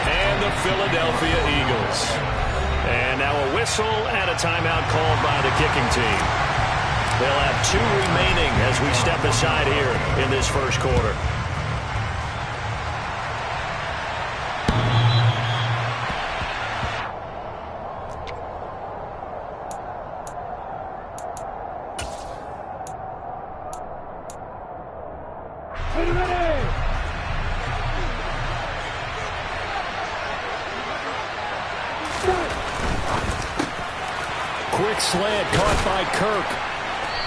and the Philadelphia Eagles. And now a whistle and a timeout called by the kicking team. They'll have 2 remaining as we step aside here in this first quarter. Quick slant caught by Kirk.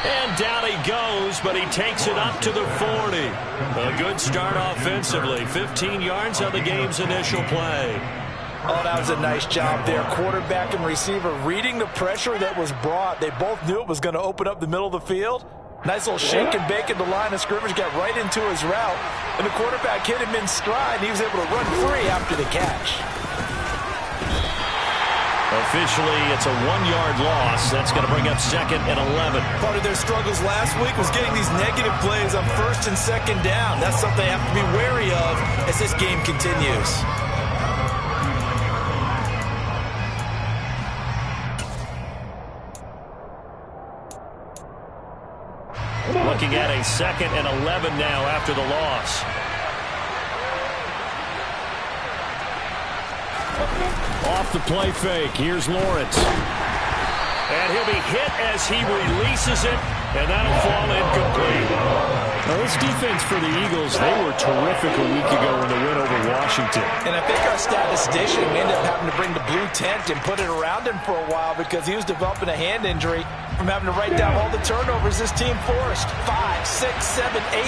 And down he goes, but he takes it up to the 40. A good start offensively. 15 yards on the game's initial play. Oh, that was a nice job there. Quarterback and receiver reading the pressure that was brought. They both knew it was going to open up the middle of the field. Nice little shake and bake at the line of scrimmage, got right into his route. And the quarterback hit him in stride, and he was able to run free after the catch. Officially, it's a 1-yard loss. That's going to bring up 2nd and 11. Part of their struggles last week was getting these negative plays on 1st and 2nd down. That's something they have to be wary of as this game continues. Looking at a 2nd and 11 now after the loss. Off the play fake. Here's Lawrence. And he'll be hit as he releases it, and that'll fall incomplete. Now, this defense for the Eagles, they were terrific a week ago in the win over Washington. And I think our statistician ended up having to bring the blue tent and put it around him for a while because he was developing a hand injury from having to write down all the turnovers this team forced. 5, 6, 7, 8.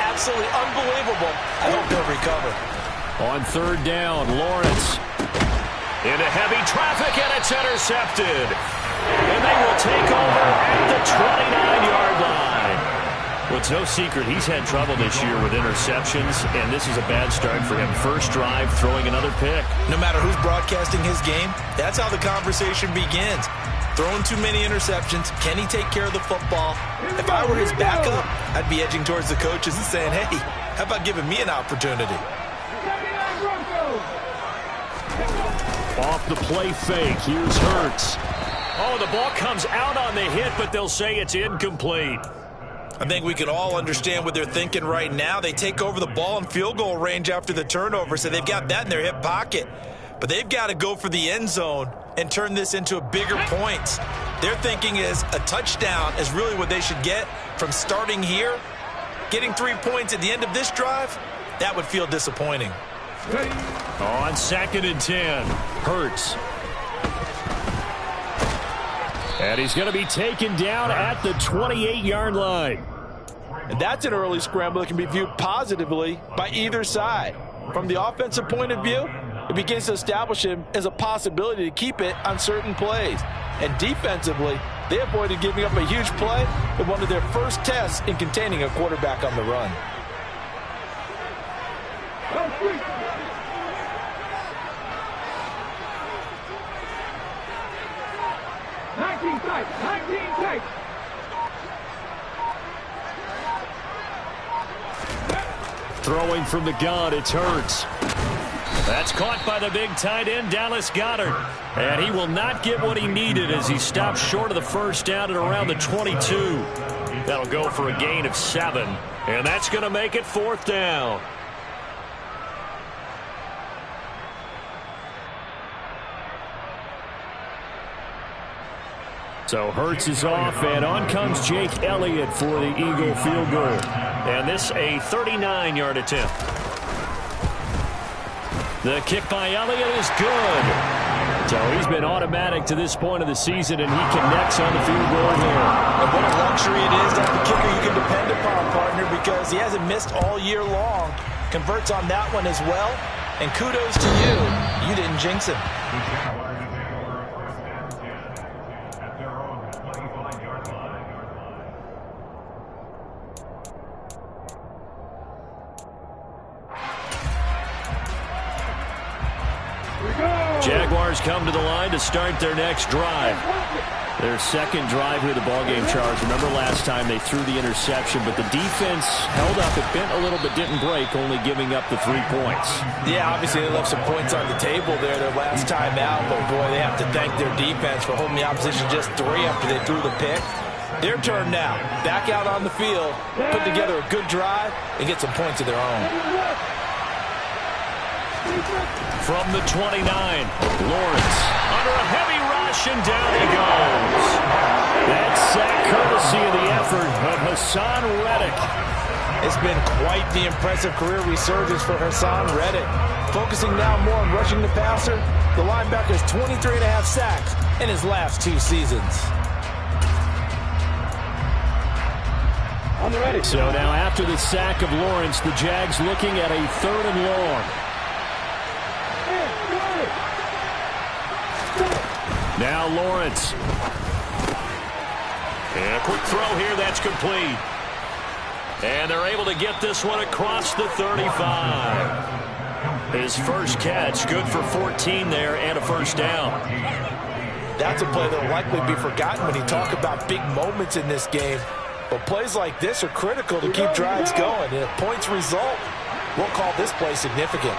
Absolutely unbelievable. I hope he'll recover. On 3rd down, Lawrence. Into heavy traffic, and it's intercepted. And they will take over at the 29-yard line. Well, it's no secret he's had trouble this year with interceptions, and this is a bad start for him. First drive, throwing another pick. No matter who's broadcasting his game, that's how the conversation begins. Throwing too many interceptions. Can he take care of the football? If I were his backup, I'd be edging towards the coaches and saying, hey, how about giving me an opportunity? Off the play fake, here's Hurts. Oh, the ball comes out on the hit, but they'll say it's incomplete. I think we can all understand what they're thinking right now. They take over the ball in field goal range after the turnover, so they've got that in their hip pocket. But they've got to go for the end zone and turn this into a bigger point. Their thinking is a touchdown is really what they should get from starting here. Getting 3 points at the end of this drive, that would feel disappointing. On 2nd and 10, Hurts. And he's going to be taken down at the 28-yard line. And that's an early scramble that can be viewed positively by either side. From the offensive point of view, it begins to establish him as a possibility to keep it on certain plays. And defensively, they avoided giving up a huge play in one of their first tests in containing a quarterback on the run. Throwing from the gun, it's Hurts. That's caught by the big tight end, Dallas Goedert. And he will not get what he needed as he stops short of the first down at around the 22. That'll go for a gain of 7. And that's going to make it 4th down. So Hurts is off, and on comes Jake Elliott for the Eagle field goal. And this a 39-yard attempt. The kick by Elliott is good. So he's been automatic to this point of the season, and he connects on the field goal there. And what a luxury it is to have a kicker you can depend upon, partner, because he hasn't missed all year long. Converts on that one as well. And kudos to you. You didn't jinx him. Jaguars come to the line to start their next drive. Their second drive here, the ballgame, Charles. Remember last time they threw the interception, but the defense held up. It bent a little but didn't break, only giving up the 3 points. Yeah, obviously they left some points on the table there their last time out, but boy, they have to thank their defense for holding the opposition just 3 after they threw the pick. Their turn now. Back out on the field, put together a good drive, and get some points of their own. From the 29, Lawrence under a heavy rush, and down he goes. That sack courtesy of the effort of Hassan Reddick. It's been quite the impressive career resurgence for Hassan Reddick. Focusing now more on rushing the passer, the linebacker's 23.5 sacks in his last 2 seasons. So now after the sack of Lawrence, the Jags looking at a 3rd and long. Now Lawrence. And a quick throw here, that's complete. And they're able to get this one across the 35. His first catch, good for 14 there and a first down. That's a play that will likely be forgotten when you talk about big moments in this game. But plays like this are critical to keep drives going. And if points result, we'll call this play significant.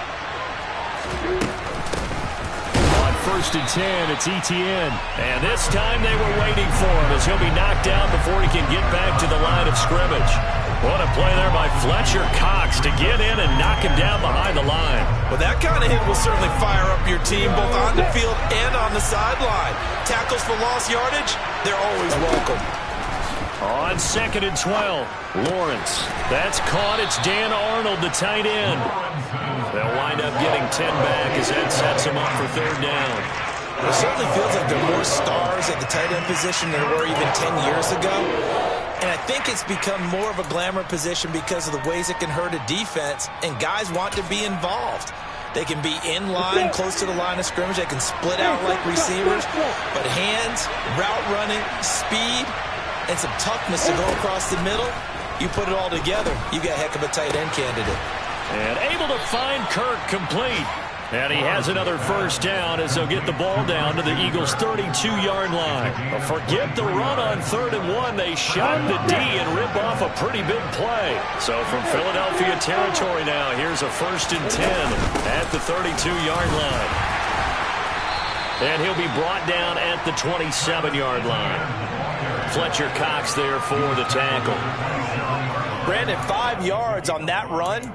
On 1st and 10, it's Etienne. And this time they were waiting for him as he'll be knocked down before he can get back to the line of scrimmage. What a play there by Fletcher Cox to get in and knock him down behind the line. Well, that kind of hit will certainly fire up your team both on the field and on the sideline. Tackles for lost yardage, they're always welcome. On 2nd and 12, Lawrence. That's caught. It's Dan Arnold, the tight end. They'll wind up getting 10 back as that sets him up for 3rd down. It certainly feels like there are more stars at the tight end position than there were even 10 years ago. And I think it's become more of a glamour position because of the ways it can hurt a defense, and guys want to be involved. They can be in line, close to the line of scrimmage. They can split out like receivers. But hands, route running, speed, and some toughness to go across the middle, you put it all together, you got a heck of a tight end candidate. And able to find Kirk complete. And he has another first down as they'll get the ball down to the Eagles' 32-yard line. But forget the run on 3rd and 1. They shot the D and rip off a pretty big play. So from Philadelphia territory now, here's a 1st and 10 at the 32-yard line. And he'll be brought down at the 27-yard line. Fletcher Cox there for the tackle. Brandon, 5 yards on that run.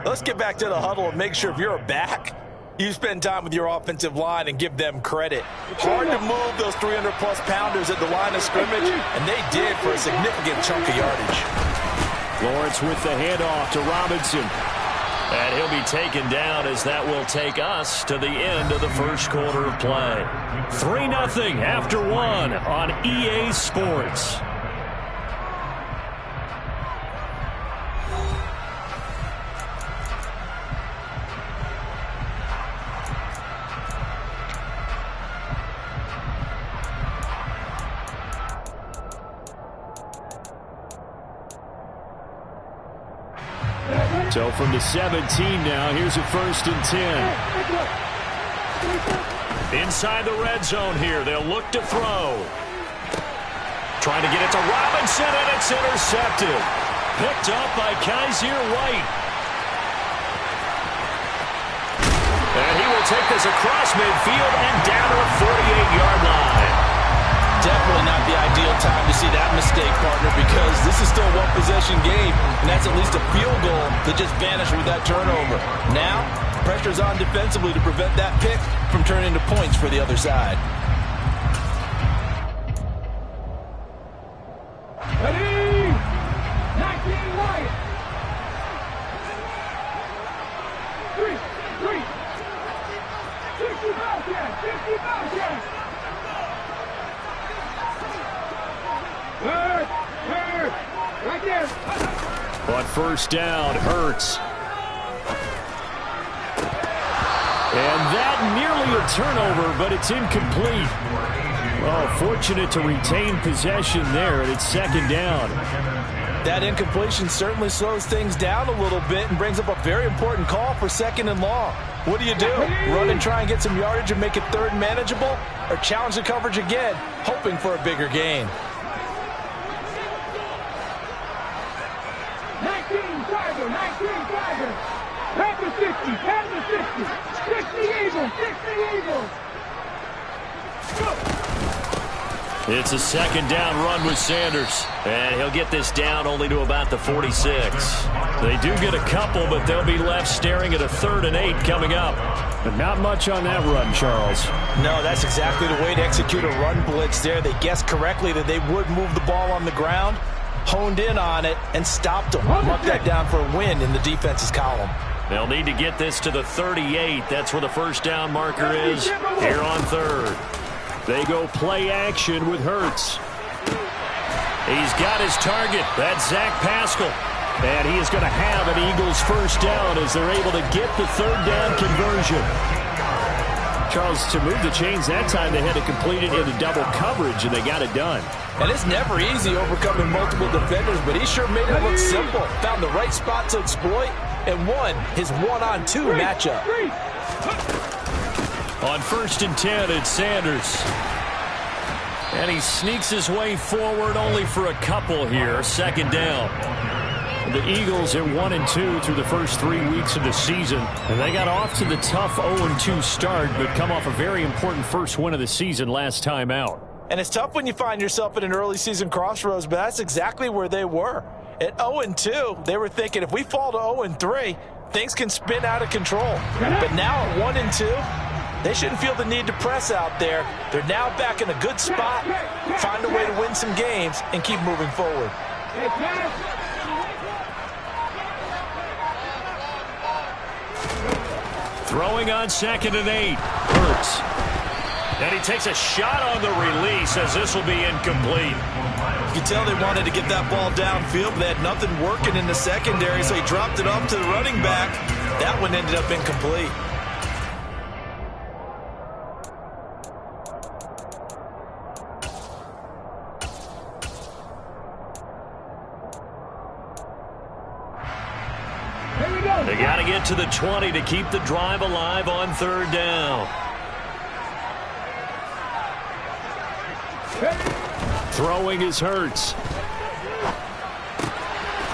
Let's get back to the huddle and make sure if you're a back, you spend time with your offensive line and give them credit. Hard to move those 300-plus pounders at the line of scrimmage, and they did for a significant chunk of yardage. Lawrence with the handoff to Robinson. And he'll be taken down as that will take us to the end of the first quarter of play. 3-0 after 1 on EA Sports. So from the 17 now, here's a 1st and 10. Inside the red zone here, they'll look to throw. Trying to get it to Robinson, and it's intercepted. Picked up by Kaiser White. And he will take this across midfield and down to the 48-yard line. Definitely not the ideal time to see that mistake, partner, because this is still a one-possession game, and that's at least a field goal that just vanished with that turnover. Now, pressure's on defensively to prevent that pick from turning into points for the other side. Ready? 19 right. 3. 60 Bobcats. 60 Bobcats. Right there. On 1st down, Hurts. And that nearly a turnover, but it's incomplete. Oh, fortunate to retain possession there, and it's 2nd down. That incompletion certainly slows things down a little bit and brings up a very important call for 2nd and long. What do? Run and try and get some yardage and make it 3rd and manageable? Or challenge the coverage again, hoping for a bigger gain? 19 Tiger, 19 Tiger. Panther 60, Panther 60. 60 Eagles, 60 Eagles. Go. It's a 2nd down run with Sanders. And he'll get this down only to about the 46. They do get a couple, but they'll be left staring at a 3rd and 8 coming up. But not much on that run, Charles. No, that's exactly the way to execute a run blitz there. They guessed correctly that they would move the ball on the ground, honed in on it, and stopped them. Mark that down for a win in the defense's column. They'll need to get this to the 38. That's where the 1st down marker is here on 3rd. They go play action with Hurts. He's got his target. That's Zach Pascal. And he is going to have an Eagles 1st down as they're able to get the 3rd down conversion. Charles, to move the chains that time, they had to complete it into double coverage, and they got it done. And it's never easy overcoming multiple defenders, but he sure made it look simple. Found the right spot to exploit and won his 1-on-2 matchup. On 1st and 10, it's Sanders. And he sneaks his way forward only for a couple here. 2nd down. The Eagles at 1-2 through the first 3 weeks of the season. And they got off to the tough 0-2 start, but come off a very important first win of the season last time out. And it's tough when you find yourself at an early season crossroads, but that's exactly where they were. At 0-2, they were thinking if we fall to 0-3, things can spin out of control. But now at 1-2, they shouldn't feel the need to press out there. They're now back in a good spot, find a way to win some games, and keep moving forward. Throwing on 2nd and 8. Hurts. And he takes a shot on the release as this will be incomplete. You can tell they wanted to get that ball downfield, but they had nothing working in the secondary, so he dropped it up to the running back. That one ended up incomplete. They got to get to the 20 to keep the drive alive on 3rd down. Throwing is Hurts.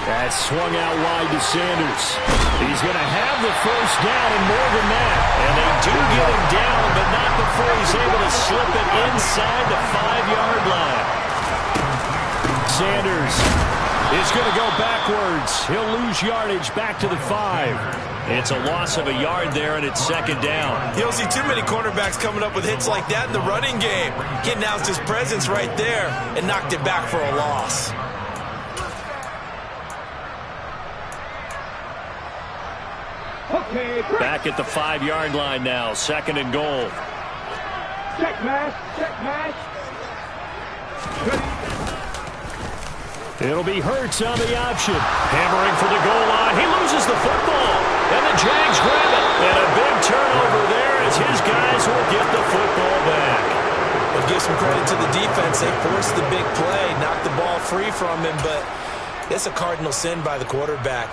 That's swung out wide to Sanders. He's going to have the 1st down and more than that. And they do get him down, but not before he's able to slip it inside the 5-yard line. Sanders is going to go backwards. He'll lose yardage back to the 5. It's a loss of a yard there, and it's 2nd down. You don't see too many cornerbacks coming up with hits like that in the running game. He announced his presence right there and knocked it back for a loss. Back at the 5-yard line now, 2nd and goal. Check match, check match. It'll be Hurts on the option. Hammering for the goal line. He loses the football. And the Jags grab it. And a big turnover there as his guys will get the football back. We'll give some credit to the defense. They forced the big play, knocked the ball free from him, but it's a cardinal sin by the quarterback.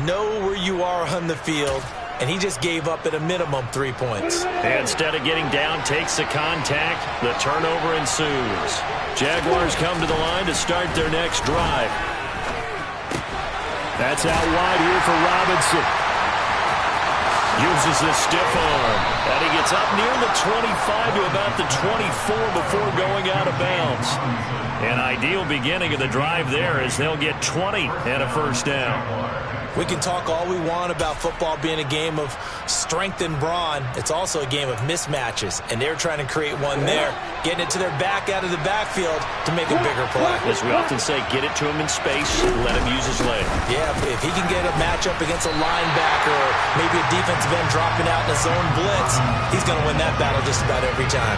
Know where you are on the field, and he just gave up at a minimum 3 points. And instead of getting down, takes the contact. The turnover ensues. Jaguars come to the line to start their next drive. That's out wide here for Robinson. Uses the stiff arm. And he gets up near the 25 to about the 24 before going out of bounds. An ideal beginning of the drive there as they'll get 20 and a 1st down. We can talk all we want about football being a game of strength and brawn. It's also a game of mismatches, and they're trying to create one there, getting it to their back out of the backfield to make a bigger play. As we often say, get it to him in space, let him use his leg. Yeah, if he can get a matchup against a linebacker or maybe a defensive end dropping out in a zone blitz, he's going to win that battle just about every time.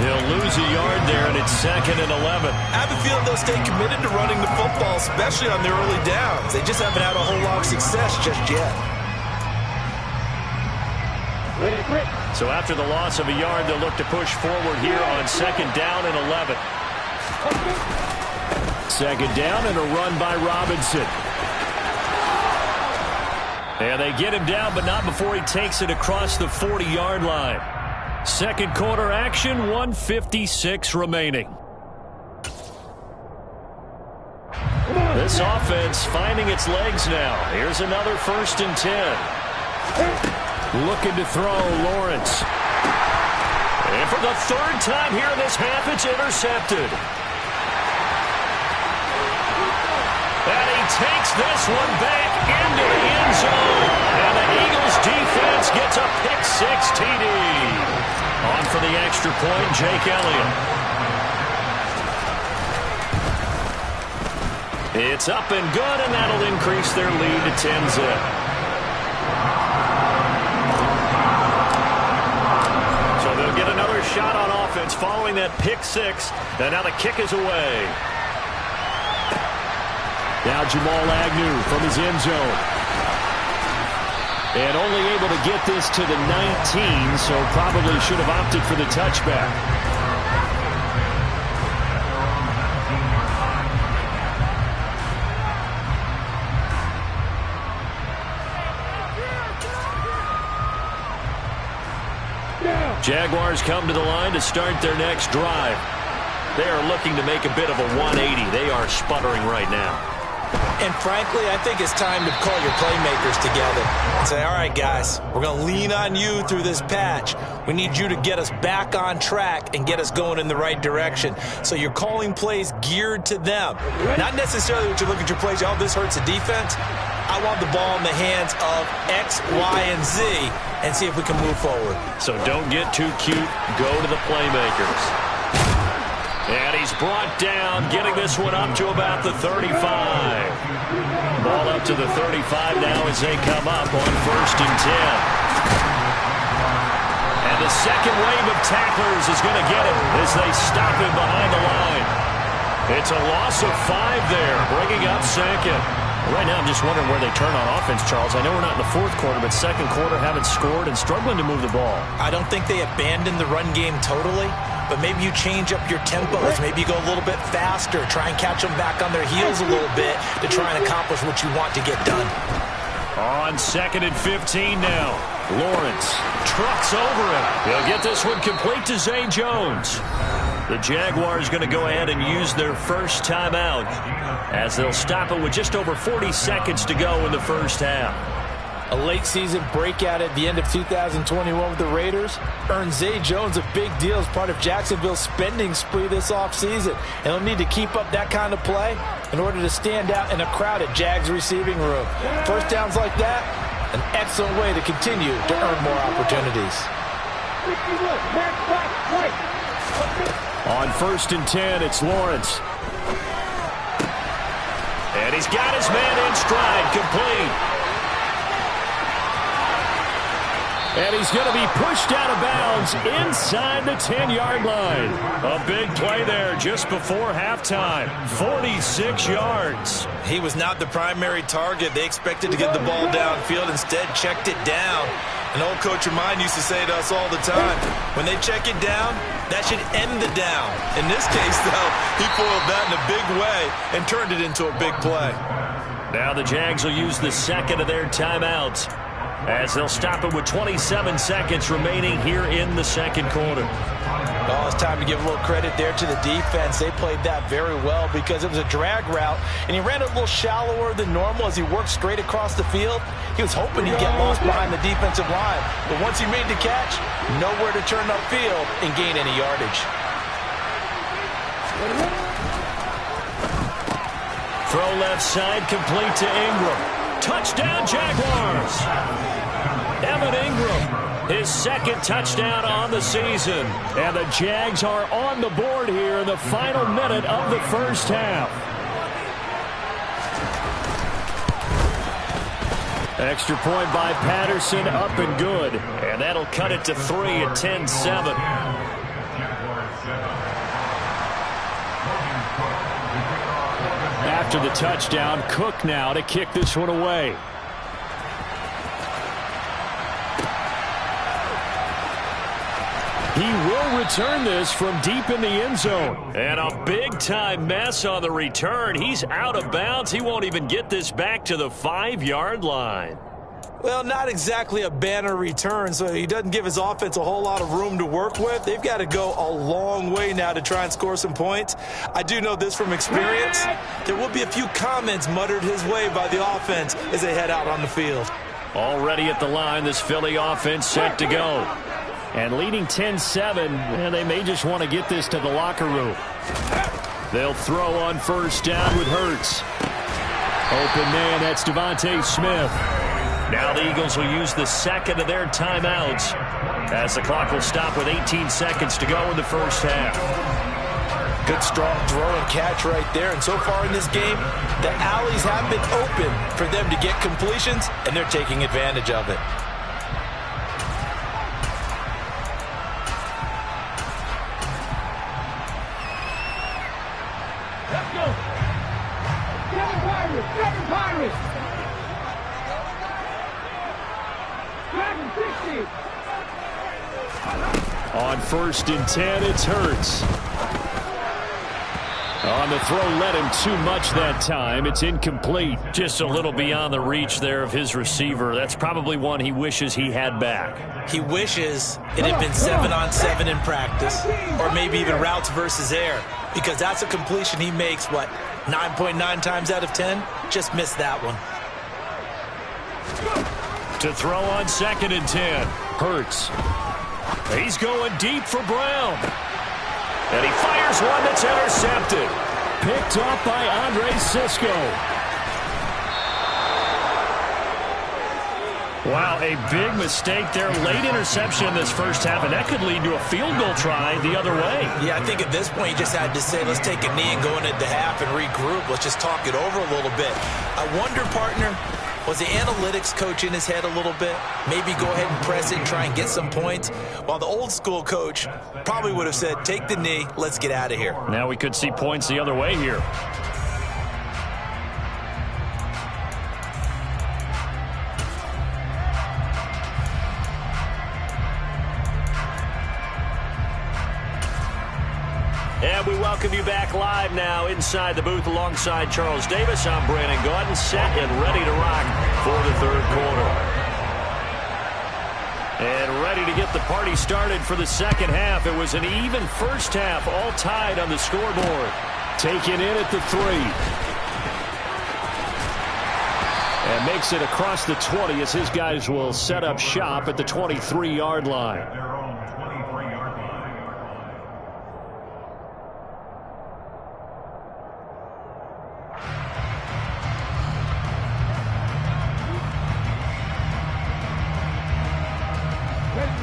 He'll lose a yard there, and it's 2nd and 11. I have a feeling they'll stay committed to running the football, especially on their early downs. They just haven't had a whole lot of success just yet. So after the loss of a yard, they'll look to push forward here on 2nd down and 11. Second down and a run by Robinson. And they get him down, but not before he takes it across the 40-yard line. Second quarter action, 1:56 remaining. This offense finding its legs now. Here's another 1st and 10. Looking to throw, Lawrence. And for the 3rd time here in this half, it's intercepted. And he takes this one back into the end zone. And the Eagles defense gets a pick-6 TD. On for the extra point, Jake Elliott. It's up and good, and that'll increase their lead to 10-zip. So they'll get another shot on offense following that pick-6. And now the kick is away. Now Jamal Agnew from his end zone. And only able to get this to the 19, so probably should have opted for the touchback. Jaguars come to the line to start their next drive. They are looking to make a bit of a 180. They are sputtering right now. And frankly, I think it's time to call your playmakers together and say, all right, guys, we're going to lean on you through this patch. We need you to get us back on track and get us going in the right direction. So you're calling plays geared to them. Not necessarily what you look at your plays, oh, this hurts the defense. I want the ball in the hands of X, Y, and Z and see if we can move forward. So don't get too cute. Go to the playmakers. And he's brought down, getting this one up to about the 35. Ball up to the 35 now as they come up on 1st and 10. And the second wave of tacklers is going to get him as they stop him behind the line. It's a loss of 5 there, bringing up 2nd. Right now, I'm just wondering where they turn on offense, Charles. I know we're not in the 4th quarter, but 2nd quarter haven't scored and struggling to move the ball. I don't think they abandoned the run game totally, but maybe you change up your tempos. Maybe you go a little bit faster, try and catch them back on their heels a little bit to try and accomplish what you want to get done. On 2nd and 15 now. Lawrence trucks over him. He'll get this one complete to Zay Jones. The Jaguars going to go ahead and use their first timeout as they'll stop it with just over 40 seconds to go in the first half. A late-season breakout at the end of 2021 with the Raiders earned Zay Jones a big deal as part of Jacksonville's spending spree this offseason. And he'll need to keep up that kind of play in order to stand out in a crowded Jags receiving room. First downs like that, an excellent way to continue to earn more opportunities. On 1st and 10, it's Lawrence. And he's got his man in stride, complete. And he's going to be pushed out of bounds inside the 10-yard line. A big play there just before halftime. 46 yards. He was not the primary target. They expected to get the ball downfield. Instead, checked it down. An old coach of mine used to say to us all the time, when they check it down, that should end the down. In this case, though, he foiled that in a big way and turned it into a big play. Now the Jags will use the second of their timeouts as they'll stop it with 27 seconds remaining here in the 2nd quarter. Well, it's time to give a little credit there to the defense. They played that very well because it was a drag route, and he ran it a little shallower than normal as he worked straight across the field. He was hoping he'd get lost behind the defensive line, but once he made the catch, nowhere to turn upfield and gain any yardage. Throw left side, complete to Ingram. Touchdown, Jaguars! Evan Ingram, his 2nd touchdown on the season. And the Jags are on the board here in the final minute of the first half. Extra point by Patterson, up and good. And that'll cut it to 3 at 10-7. After the touchdown, Cook now to kick this one away. He will return this from deep in the end zone. And a big-time mess on the return. He's out of bounds. He won't even get this back to the 5-yard line. Well, not exactly a banner return, so he doesn't give his offense a whole lot of room to work with. They've got to go a long way now to try and score some points. I do know this from experience. There will be a few comments muttered his way by the offense as they head out on the field. Already at the line, this Philly offense set to go. And leading 10-7, and they may just want to get this to the locker room. They'll throw on first down with Hurts. Open man, that's Devontae Smith. Now the Eagles will use the second of their timeouts as the clock will stop with 18 seconds to go in the first half. Good strong throw and catch right there. And so far in this game, the alleys have been open for them to get completions, and they're taking advantage of it. Let's go. Seven Pirates. Dragon 60. On first and 10, it's Hurts. On the throw, led him too much that time. It's incomplete. Just a little beyond the reach there of his receiver. That's probably one he wishes he had back. He wishes it had been 7-on-7 in practice, or maybe even routes versus air, because that's a completion he makes, 9.9 times out of 10? Just missed that one. To throw on second and 10, Hurts. He's going deep for Brown. And he fires one that's intercepted. Picked up by Andre Sisco. Wow, a big mistake there. Late interception in this first half, and that could lead to a field goal try the other way. Yeah, I think at this point you just had to say, let's take a knee and go into the half and regroup. Let's just talk it over a little bit. I wonder, partner, was the analytics coach in his head a little bit? Maybe go ahead and press it and try and get some points? While the old school coach probably would have said, take the knee, let's get out of here. Now we could see points the other way here. And we welcome you back live now inside the booth alongside Charles Davis. I'm Brandon Gaudin, set and ready to rock for the third quarter. And ready to get the party started for the second half. It was an even first half, all tied on the scoreboard. Taken in at the 3. And makes it across the 20 as his guys will set up shop at the 23-yard line.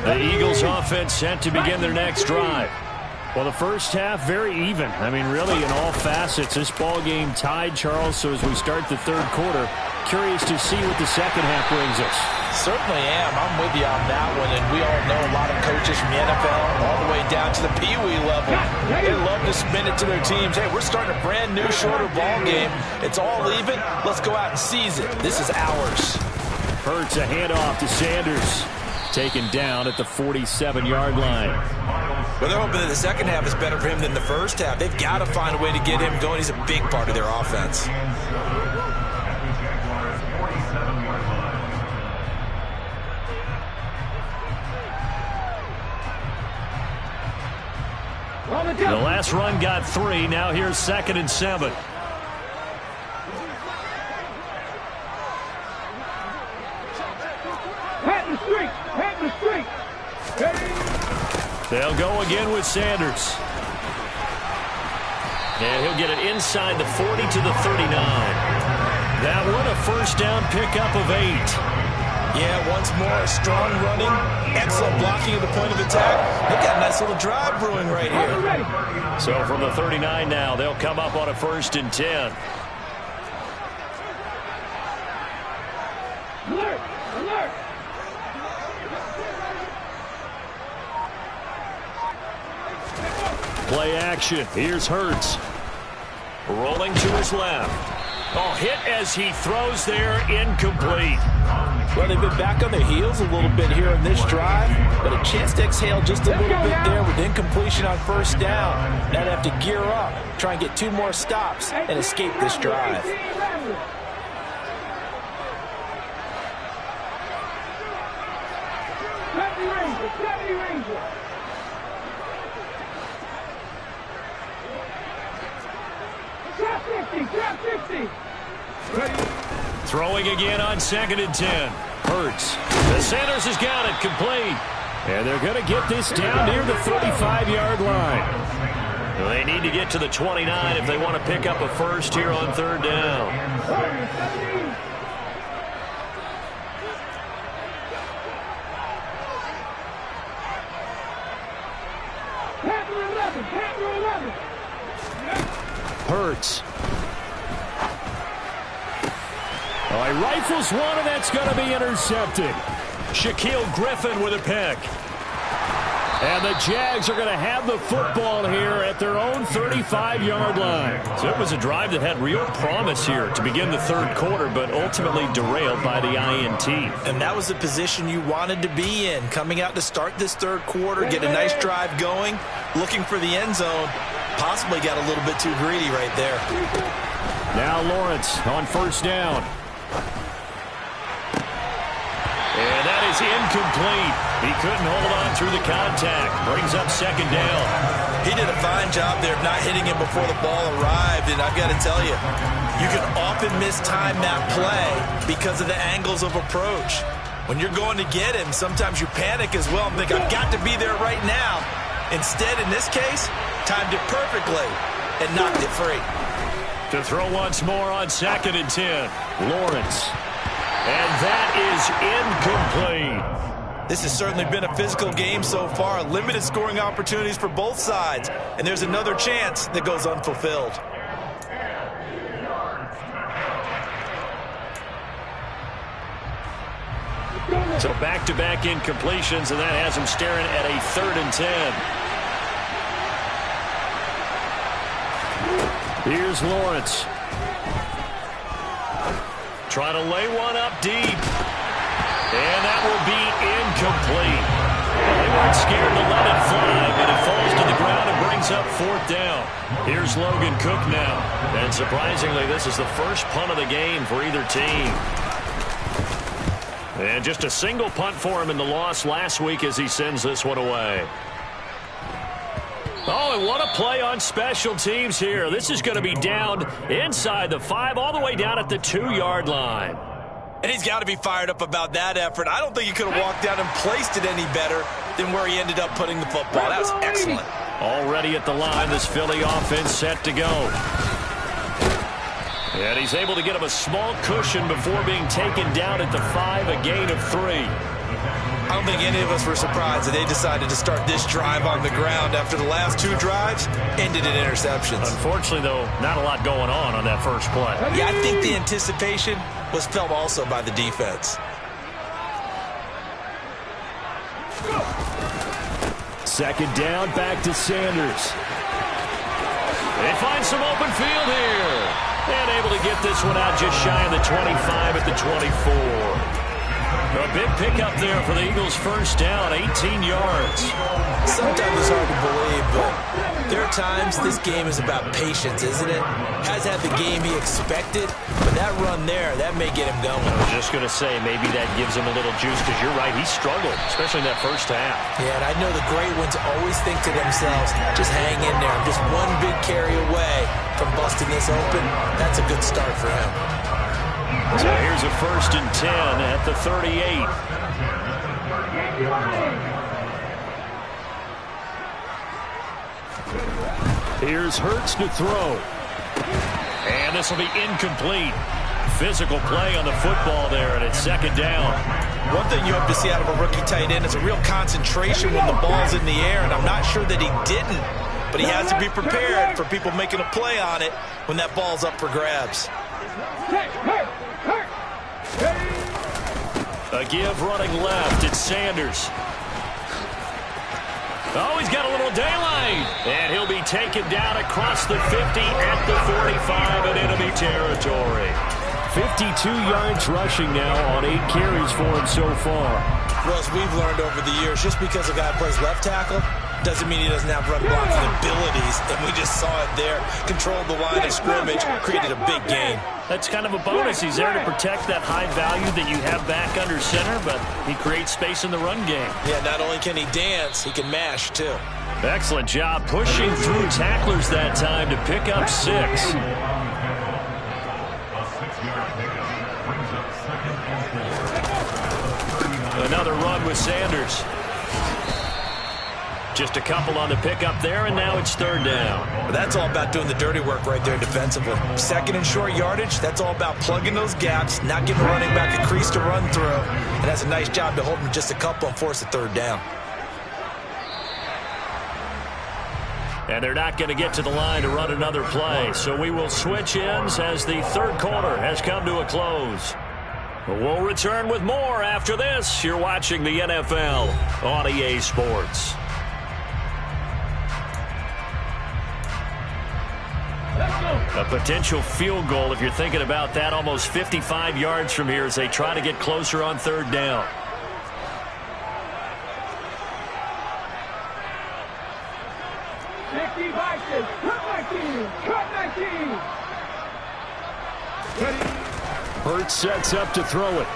The Eagles offense set to begin their next drive. Well, the first half, very even. I mean, really, in all facets, this ball game tied, Charles. So as we start the third quarter, curious to see what the second half brings us. Certainly am. I'm with you on that one. And we all know a lot of coaches from the NFL all the way down to the Pee Wee level. They love to spin it to their teams. Hey, we're starting a brand new, shorter ball game. It's all even. Let's go out and seize it. This is ours. Hurts a handoff to Sanders. Taken down at the 47-yard line. Well, they're hoping that the second half is better for him than the first half. They've got to find a way to get him going. He's a big part of their offense. The last run got 3. Now here's 2nd and 7. They'll go again with Sanders. And he'll get it inside the 40 to the 39. That one a first down pickup of 8. Yeah, once more, strong running, excellent blocking at the point of attack. They've got a nice little drive brewing right here. So from the 39 now, they'll come up on a 1st and 10. Alert! Alert! Play action. Here's Hurts. Rolling to his left. Oh, hit as he throws there, incomplete. Well, they've been back on their heels a little bit here in this drive, but a chance to exhale just a little bit there with incompletion on first down. Now they have to gear up, try and get 2 more stops, and escape this drive. Throwing again on 2nd and 10. Hurts. The Sanders has got it complete. And they're going to get this down near the 35-yard line. They need to get to the 29 if they want to pick up a first here on 3rd down. Hurts. Oh, he rifles one, and that's going to be intercepted. Shaquille Griffin with a pick. And the Jags are going to have the football here at their own 35-yard line. So it was a drive that had real promise here to begin the 3rd quarter, but ultimately derailed by the INT. And that was the position you wanted to be in, coming out to start this 3rd quarter, get a nice drive going, looking for the end zone. Possibly got a little bit too greedy right there. Now Lawrence on 1st down. And that is incomplete. He couldn't hold on through the contact. Brings up 2nd down. He did a fine job there of not hitting him before the ball arrived. And I've got to tell you, you can often mistime that play because of the angles of approach. When you're going to get him, sometimes you panic as well and think, I've got to be there right now. Instead, in this case, timed it perfectly and knocked it free. To throw once more on 2nd and 10. Lawrence. And that is incomplete. This has certainly been a physical game so far. Limited scoring opportunities for both sides. And there's another chance that goes unfulfilled. So back-to-back incompletions, and that has him staring at a 3rd and 10. Here's Lawrence. Trying to lay one up deep. And that will be incomplete. Well, they weren't scared to let it fly, but it falls to the ground and brings up 4th down. Here's Logan Cook now. And surprisingly, this is the first punt of the game for either team. And just a single punt for him in the loss last week as he sends this one away. Oh, and what a play on special teams here. This is going to be down inside the 5, all the way down at the 2-yard line. And he's got to be fired up about that effort. I don't think he could have walked down and placed it any better than where he ended up putting the football. That was excellent. Already at the line, this Philly offense set to go. And he's able to get him a small cushion before being taken down at the 5, a gain of 3. I don't think any of us were surprised that they decided to start this drive on the ground after the last 2 drives ended in interceptions. Unfortunately, though, not a lot going on that first play. Yeah, I think the anticipation was felt also by the defense. 2nd down, back to Sanders. They find some open field here. And able to get this one out just shy of the 25 at the 24. A big pickup there for the Eagles' first down, 18 yards. Sometimes it's hard to believe, but there are times this game is about patience, isn't it? Has had the game he expected, but that run there, that may get him going. I was just going to say, maybe that gives him a little juice, because you're right, he struggled, especially in that first half. Yeah, and I know the great ones always think to themselves, just hang in there. I'm just one big carry away from busting this open. That's a good start for him. So here's a 1st and 10 at the 38. Here's Hurts to throw. And this will be incomplete. Physical play on the football there, and it's 2nd down. One thing you hope to see out of a rookie tight end is a real concentration when the ball's in the air, and I'm not sure that he didn't, but he has to be prepared for people making a play on it when that ball's up for grabs. A give running left. It's Sanders. Oh, he's got a little daylight. And he'll be taken down across the 50 at the 45 in enemy territory. 52 yards rushing now on 8 carries for him so far. Well, as we've learned over the years, just because a guy plays left tackle doesn't mean he doesn't have run blocking abilities, and we just saw it there. Controlled the line of scrimmage, created a big gain. That's kind of a bonus. He's there to protect that high value that you have back under center, but he creates space in the run game. Yeah, not only can he dance, he can mash, too. Excellent job pushing through tacklers that time to pick up 6. Another run with Sanders. Just a couple on the pickup there, and now it's 3rd down. That's all about doing the dirty work right there defensively. 2nd and short yardage, that's all about plugging those gaps, not giving running back a crease to run through, and that's a nice job to hold him just a couple and force a 3rd down. And they're not going to get to the line to run another play, so we will switch ends as the 3rd quarter has come to a close. We'll return with more after this. You're watching the NFL on EA Sports. A potential field goal, if you're thinking about that, almost 55 yards from here as they try to get closer on 3rd down. Hurts sets up to throw it.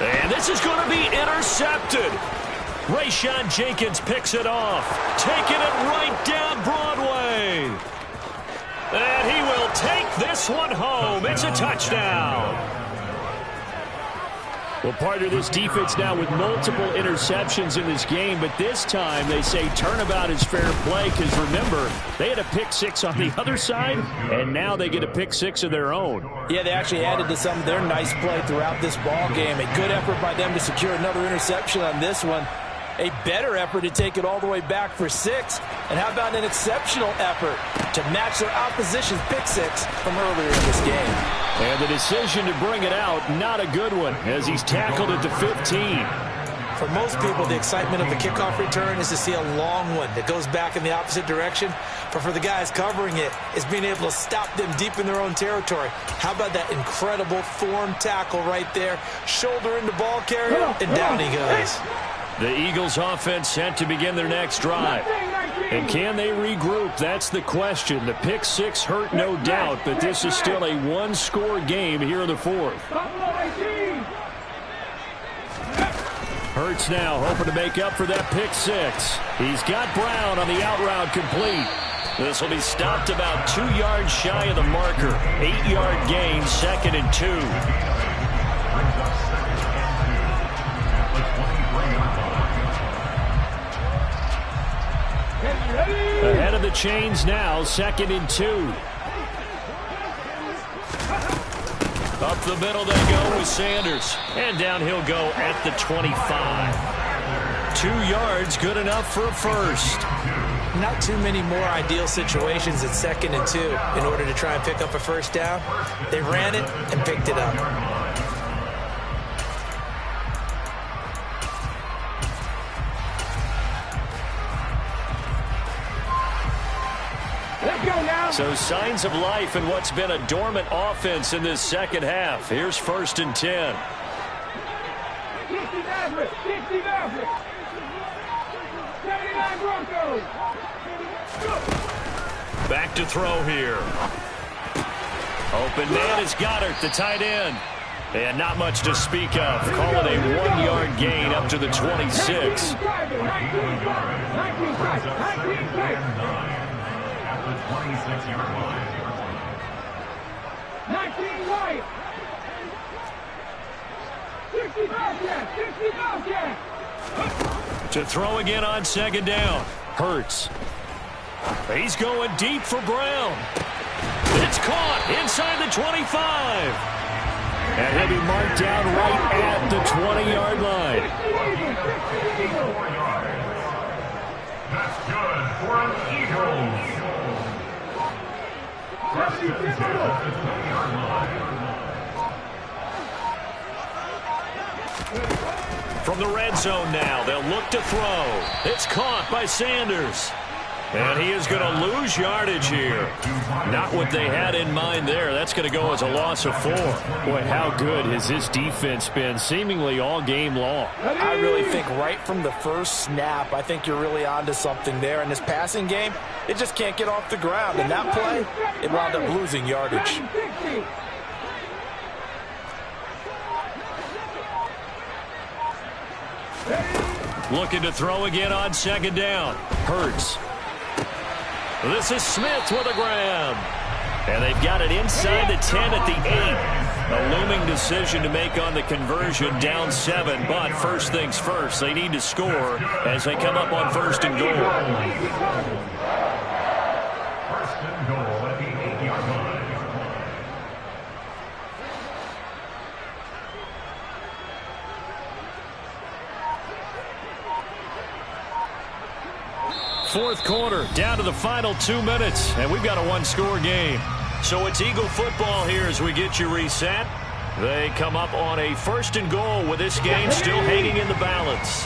And this is going to be intercepted. Rayshawn Jenkins picks it off, taking it right down Broadway. And he will take this one home. It's a touchdown. Well, part of this defense now with multiple interceptions in this game, but this time they say turnabout is fair play because, remember, they had a pick 6 on the other side, and now they get a pick 6 of their own. Yeah, they actually added to some of their nice play throughout this ball game. A good effort by them to secure another interception on this one. A better effort to take it all the way back for 6. And how about an exceptional effort to match their opposition's pick 6 from earlier in this game. And the decision to bring it out, not a good one, as he's tackled at the 15. For most people, the excitement of the kickoff return is to see a long one that goes back in the opposite direction. But for the guys covering it, it's being able to stop them deep in their own territory. How about that incredible form tackle right there? Shoulder into ball carrier, and down he goes. The Eagles offense set to begin their next drive. And can they regroup? That's the question. The pick 6 hurt, no doubt, but this is still a one-score game here in the 4th. Hurts now hoping to make up for that pick 6. He's got Brown on the out route complete. This will be stopped about 2 yards shy of the marker. 8-yard gain, 2nd and 2. Ahead of the chains now, 2nd and 2. Up the middle they go with Sanders. And down he'll go at the 25. 2 yards, good enough for a first. Not too many more ideal situations at 2nd and 2 in order to try and pick up a first down. They ran it and picked it up. So signs of life in what's been a dormant offense in this second half. Here's 1st and 10. Back to throw here. Open man is Goddard, the tight end. And not much to speak of. Call it a 1-yard gain up to the 26. The 26-yard line. 19 right. 65 yard. To throw again on 2nd down. Hurts. He's going deep for Brown. It's caught inside the 25. And he'll be marked down right at the 20-yard line. That's good for an Eagles. From the red zone now, they'll look to throw. It's caught by Sanders. And he is going to lose yardage here. Not what they had in mind there. That's going to go as a loss of 4. Boy, how good has this defense been seemingly all game long? I really think right from the first snap, I think you're really onto something there. In this passing game, it just can't get off the ground. And that play, it wound up losing yardage. Looking to throw again on second down. Hurts. This is Smith with a grab. And they've got it inside the 10 at the 8. A looming decision to make on the conversion, down 7. But first things first, they need to score as they come up on first and goal. First and goal at the 8-yard line. Fourth quarter, down to the final 2 minutes, and we've got a one-score game. So it's Eagle football here as we get you reset. They come up on a first and goal with this game still hanging in the balance.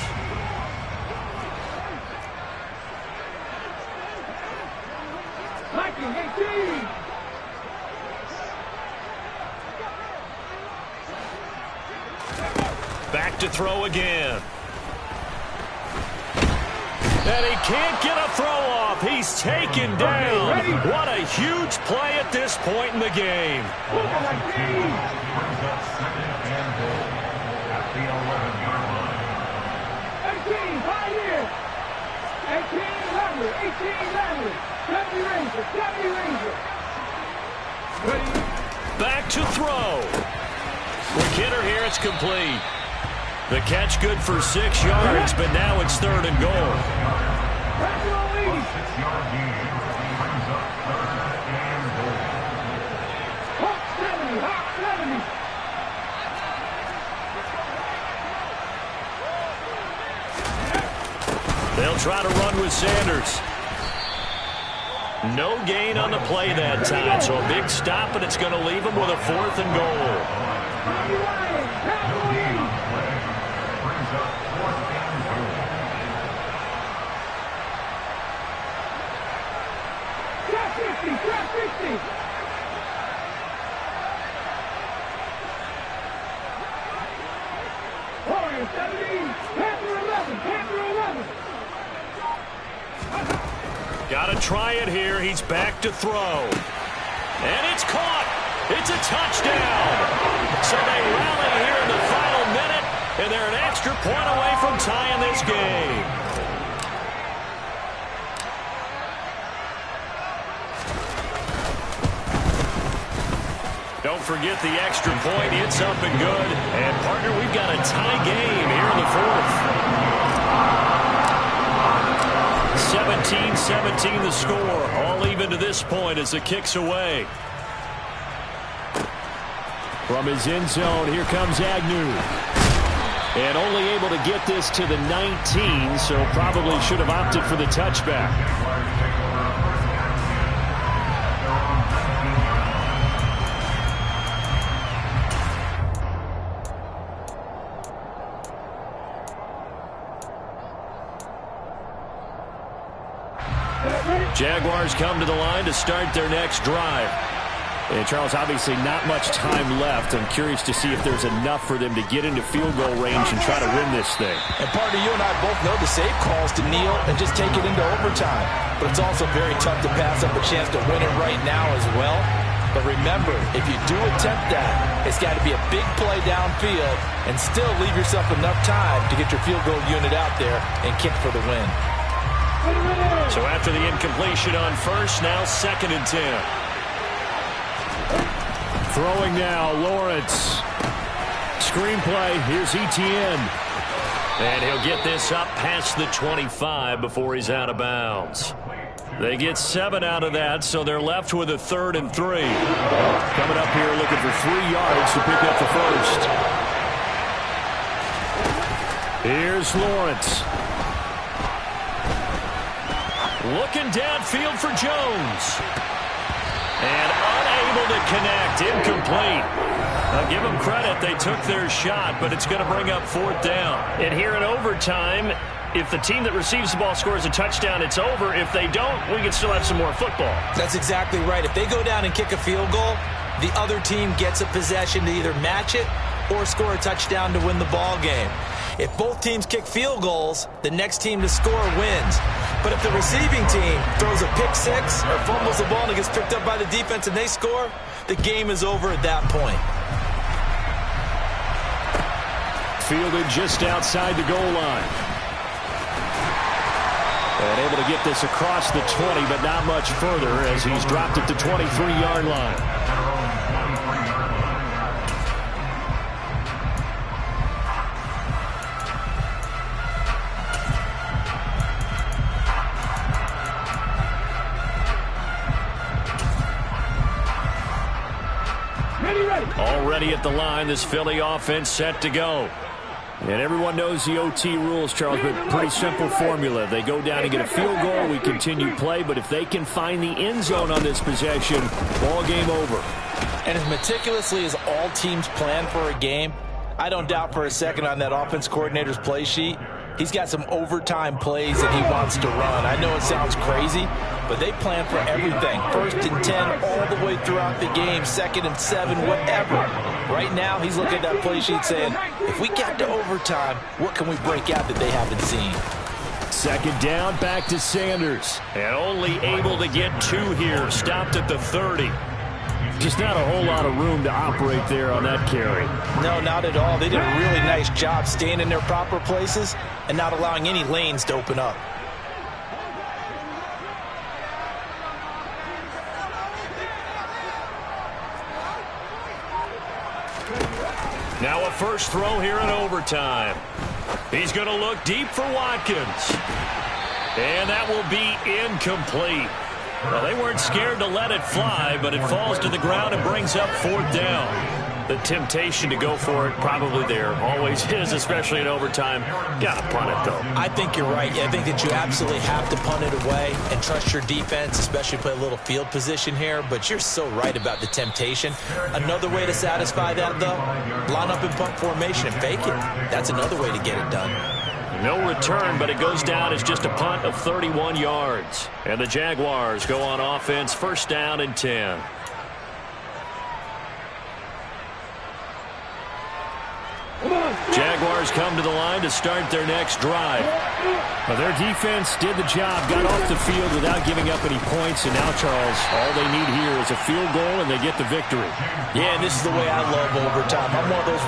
Back to throw again. And he can't get a throw off. He's taken down. What a huge play at this point in the game. Brings up second and goal at the 11-yard line. 18, right here. 18, Lever. 18, Lever. 70 Ranger. 70 Ranger. Back to throw. Quick hitter here. It's complete. The catch good for 6 yards, but now it's third and goal. 6-yard gain brings up third and goal. Hawk 70, Hawk 70. They'll try to run with Sanders. No gain on the play that time, so a big stop, and it's going to leave them with a fourth and goal. Got to try it here. He's back to throw. And it's caught. It's a touchdown. So they rally here in the final minute, and they're an extra point away from tying this game. Don't forget the extra point. It's up and good. And, partner, we've got a tie game here in the fourth. 17-17 the score. All even to this point as the kick's away. From his end zone, here comes Agnew. And only able to get this to the 19, so probably should have opted for the touchback. Jaguars come to the line to start their next drive. And, Charles, obviously not much time left. I'm curious to see if there's enough for them to get into field goal range and try to win this thing. And, partner, you and I both know the safe calls to kneel and just take it into overtime. But it's also very tough to pass up a chance to win it right now as well. But remember, if you do attempt that, it's got to be a big play downfield and still leave yourself enough time to get your field goal unit out there and kick for the win. So after the incompletion on first, now second and 10. Throwing now, Lawrence. Screenplay, here's Etienne. And he'll get this up past the 25 before he's out of bounds. They get 7 out of that, so they're left with a 3rd and 3. Coming up here looking for 3 yards to pick up the first. Here's Lawrence. Looking downfield for Jones. And unable to connect. Incomplete. Give them credit. They took their shot, but it's going to bring up 4th down. And here in overtime, if the team that receives the ball scores a touchdown, it's over. If they don't, we can still have some more football. That's exactly right. If they go down and kick a field goal, the other team gets a possession to either match it or score a touchdown to win the ball game. If both teams kick field goals, the next team to score wins. But if the receiving team throws a pick six or fumbles the ball and it gets picked up by the defense and they score, the game is over at that point. Fielded just outside the goal line. And able to get this across the 20, but not much further as he's dropped it to 23-yard line. Already at the line, this Philly offense set to go. And everyone knows the OT rules, Charles, but pretty simple formula. They go down and get a field goal, we continue play, but if they can find the end zone on this possession, ball game over. And as meticulously as all teams plan for a game, I don't doubt for a second on that offense coordinator's play sheet, he's got some overtime plays that he wants to run. I know it sounds crazy, but they plan for everything. 1st and 10 all the way throughout the game, 2nd and 7, whatever. Right now, he's looking at that play sheet saying, if we get to overtime, what can we break out that they haven't seen? 2nd down, back to Sanders. And only able to get 2 here, stopped at the 30. Just not a whole lot of room to operate there on that carry. No, not at all. They did a really nice job staying in their proper places and not allowing any lanes to open up. Now a first throw here in overtime. He's going to look deep for Watkins. And that will be incomplete. Well, they weren't scared to let it fly, but it falls to the ground and brings up 4th down. The temptation to go for it probably there. Always is, especially in overtime. Got to punt it, though. I think you're right. I think that you absolutely have to punt it away and trust your defense, especially play a little field position here. But you're so right about the temptation. Another way to satisfy that, though, line up in punt formation and fake it. That's another way to get it done. No return, but it goes down as just a punt of 31 yards. And the Jaguars go on offense, 1st down and 10. Jaguars come to the line to start their next drive. Well, their defense did the job, got off the field without giving up any points, and now, Charles, all they need here is a field goal, and they get the victory. Yeah, and this is the way I love overtime. I'm one of those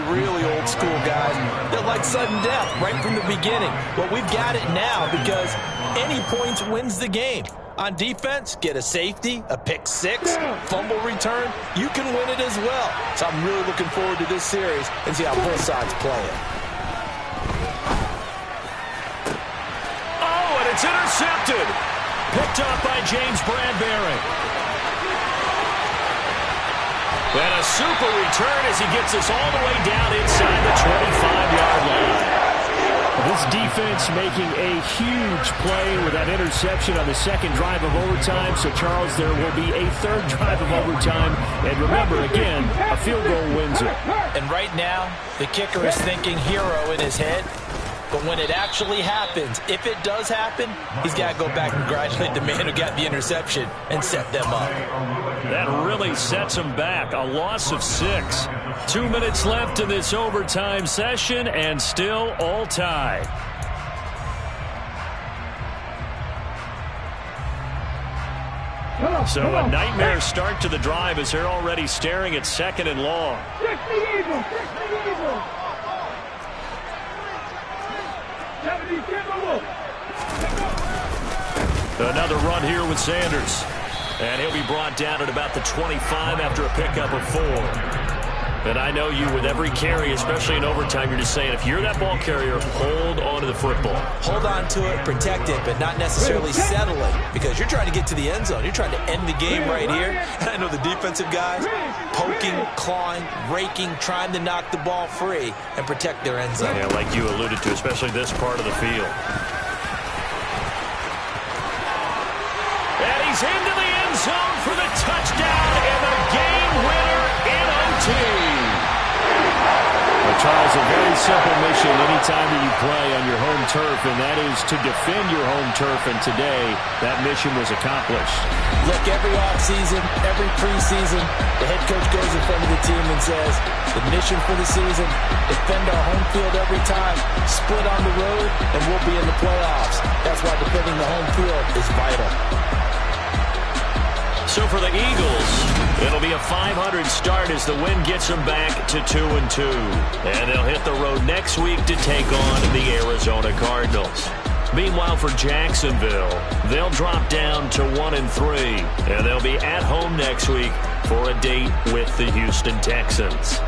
really old school guys that like sudden death right from the beginning. Well, we've got it now because any points wins the game. On defense, get a safety, a pick six, fumble return, you can win it as well. So I'm really looking forward to this series and see how both sides play it. Oh, and it's intercepted. Picked off by James Bradbury. And a super return as he gets us all the way down inside the 25-yard line. This defense making a huge play with that interception on the 2nd drive of overtime. So, Charles, there will be a 3rd drive of overtime. And remember, again, a field goal wins it. And right now, the kicker is thinking hero in his head. But when it actually happens, if it does happen, he's got to go back and congratulate the man who got the interception and set them up. That really sets them back. A loss of 6. 2 minutes left in this overtime session, and still all tied. So a nightmare start to the drive as they're already staring at 2nd and long. Another run here with Sanders. And he'll be brought down at about the 25 after a pickup of 4. And I know you, with every carry, especially in overtime, you're just saying, if you're that ball carrier, hold on to the football. Hold on to it, protect it, but not necessarily settle it, because you're trying to get to the end zone. You're trying to end the game right here. And I know the defensive guys poking, clawing, raking, trying to knock the ball free and protect their end zone. Yeah, like you alluded to, especially this part of the field. And he's into the end zone for the touchdown and the game winner in OT. Charles, a very simple mission anytime that you play on your home turf, and that is to defend your home turf, and today that mission was accomplished. Look, every offseason, every preseason, the head coach goes in front of the team and says, the mission for the season, defend our home field every time, split on the road, and we'll be in the playoffs. That's why defending the home field is vital. So for the Eagles, it'll be a .500 start as the win gets them back to 2-2. And they'll hit the road next week to take on the Arizona Cardinals. Meanwhile, for Jacksonville, they'll drop down to 1-3. And they'll be at home next week for a date with the Houston Texans.